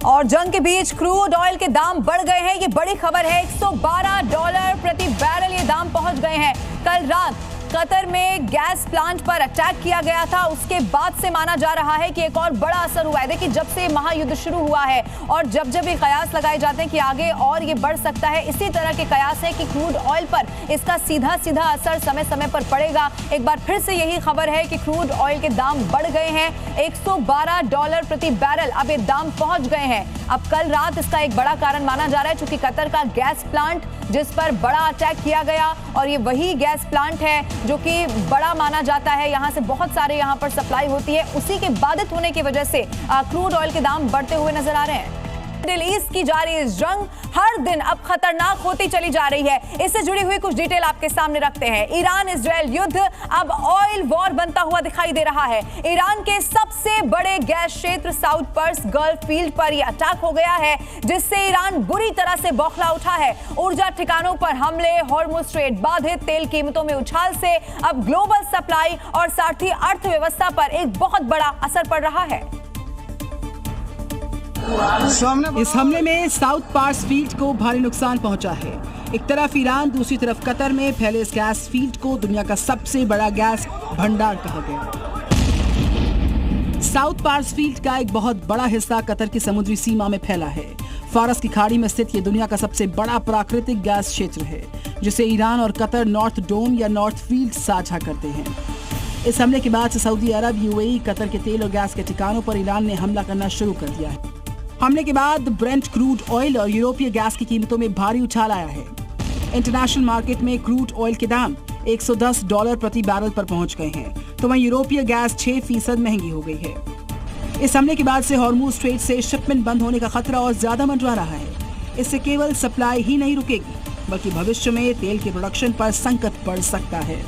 और जंग के बीच क्रूड ऑयल के दाम बढ़ गए हैं। ये बड़ी खबर है। $112 प्रति बैरल ये दाम पहुंच गए हैं। कल रात कतर में गैस प्लांट पर अटैक किया गया था, उसके बाद से माना जा रहा है कि एक और बड़ा असर हुआ है। देखिए, जब से महायुद्ध शुरू हुआ है और जब जब ये कयास लगाए जाते हैं कि आगे और ये बढ़ सकता है, इसी तरह के कयास है कि क्रूड ऑयल पर इसका सीधा सीधा असर समय समय पर पड़ेगा। एक बार फिर से यही खबर है कि क्रूड ऑयल के दाम बढ़ गए हैं। $112 प्रति बैरल अब ये दाम पहुंच गए हैं। अब कल रात इसका एक बड़ा कारण माना जा रहा है, चूंकि कतर का गैस प्लांट जिस पर बड़ा अटैक किया गया, और ये वही गैस प्लांट है जो कि बड़ा माना जाता है, यहां से बहुत सारे यहां पर सप्लाई होती है, उसी के बाधित होने की वजह से क्रूड ऑयल के दाम बढ़ते हुए नजर आ रहे हैं। मिडिल ईस्ट की जारी इस जंग हर दिन अब खतरनाक होती चली जा रही है। इससे जुड़ी हुई कुछ डिटेल आपके सामने रखते हैं। ईरान इजराइल युद्ध अब ऑयल वॉर बनता हुआ दिखाई दे रहा है। ईरान के सबसे बड़े गैस क्षेत्र साउथ पर्स गल्फ फील्ड पर यह अटैक हो गया है, जिससे ईरान बुरी तरह से बौखला उठा है। ऊर्जा ठिकानों पर हमले, हॉर्मुज स्ट्रेट बाधित, तेल कीमतों में उछाल से अब ग्लोबल सप्लाई और साथ ही अर्थव्यवस्था पर एक बहुत बड़ा असर पड़ रहा है। इस हमले में साउथ पार्स फील्ड को भारी नुकसान पहुंचा है। एक तरफ ईरान, दूसरी तरफ कतर में फैले इस गैस फील्ड को दुनिया का सबसे बड़ा गैस भंडार कहा गया। साउथ पार्स फील्ड का एक बहुत बड़ा हिस्सा कतर की समुद्री सीमा में फैला है। फारस की खाड़ी में स्थित ये दुनिया का सबसे बड़ा प्राकृतिक गैस क्षेत्र है, जिसे ईरान और कतर नॉर्थ डोम या नॉर्थ फील्ड साझा करते हैं। इस हमले के बाद से सऊदी अरब, यूएई, कतर के तेल और गैस के ठिकानों पर ईरान ने हमला करना शुरू कर दिया है। हमले के बाद ब्रेंट क्रूड ऑयल और यूरोपीय गैस की कीमतों में भारी उछाल आया है। इंटरनेशनल मार्केट में क्रूड ऑयल के दाम $110 प्रति बैरल पर पहुंच गए हैं, तो वहीं यूरोपीय गैस 6% महंगी हो गई है। इस हमले के बाद से हॉर्मुज स्ट्रेट से शिपमेंट बंद होने का खतरा और ज्यादा मंडरा रहा है। इससे केवल सप्लाई ही नहीं रुकेगी, बल्कि भविष्य में तेल के प्रोडक्शन पर संकट पड़ सकता है।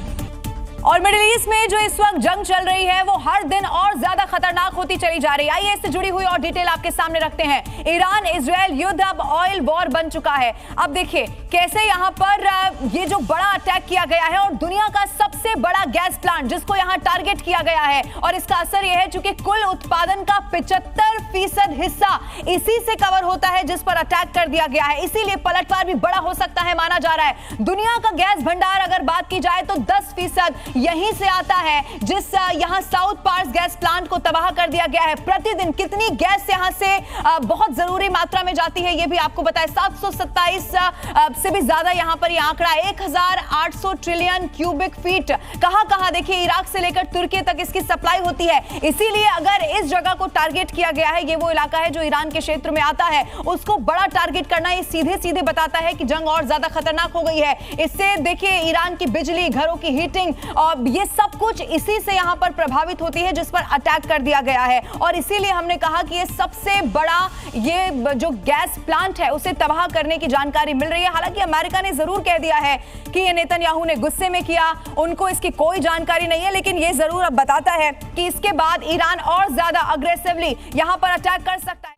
और मिडिल ईस्ट में जो इस वक्त जंग चल रही है वो हर दिन और ज्यादा खतरनाक होती चली जा रही है। आइए इससे जुड़ी हुई और डिटेल आपके सामने रखते हैं। ईरान इजराइल युद्ध अब ऑयल वॉर बन चुका है। अब देखिए कैसे यहाँ पर ये जो बड़ा अटैक किया गया है और दुनिया का सबसे बड़ा गैस प्लांट जिसको यहाँ टारगेट किया गया है, और इसका असर यह है चूंकि कुल उत्पादन का 75% हिस्सा इसी से कवर होता है जिस पर अटैक कर दिया गया है। इसीलिए पलटवार भी बड़ा हो सकता है माना जा रहा है। दुनिया का गैस भंडार अगर बात की जाए तो 10% यहीं से आता है, जिस यहां साउथ पार्स गैस प्लांट को तबाह कर दिया गया है। प्रतिदिन कितनी गैस यहां से बहुत जरूरी मात्रा में जाती है, यह भी आपको बताएं। 727 से भी ज्यादा यहां पर यह आंकड़ा 1800 ट्रिलियन क्यूबिक फीट। कहां देखिए, इराक से लेकर तुर्की तक इसकी सप्लाई होती है। इसीलिए अगर इस जगह को टारगेट किया गया है, ये वो इलाका है जो ईरान के क्षेत्र में आता है, उसको बड़ा टारगेट करना ये सीधे सीधे बताता है कि जंग और ज्यादा खतरनाक हो गई है। इससे देखिए ईरान की बिजली, घरों की हीटिंग और ये सब कुछ इसी से यहां पर प्रभावित होती है जिस पर अटैक कर दिया गया है। और इसीलिए हमने कहा कि ये सबसे बड़ा ये जो गैस प्लांट है उसे तबाह करने की जानकारी मिल रही है। हालांकि अमेरिका ने जरूर कह दिया है कि ये नेतन्याहू ने गुस्से में किया, उनको इसकी कोई जानकारी नहीं है, लेकिन ये जरूर अब बताता है कि इसके बाद ईरान और ज्यादा अग्रेसिवली यहां पर अटैक कर सकता है।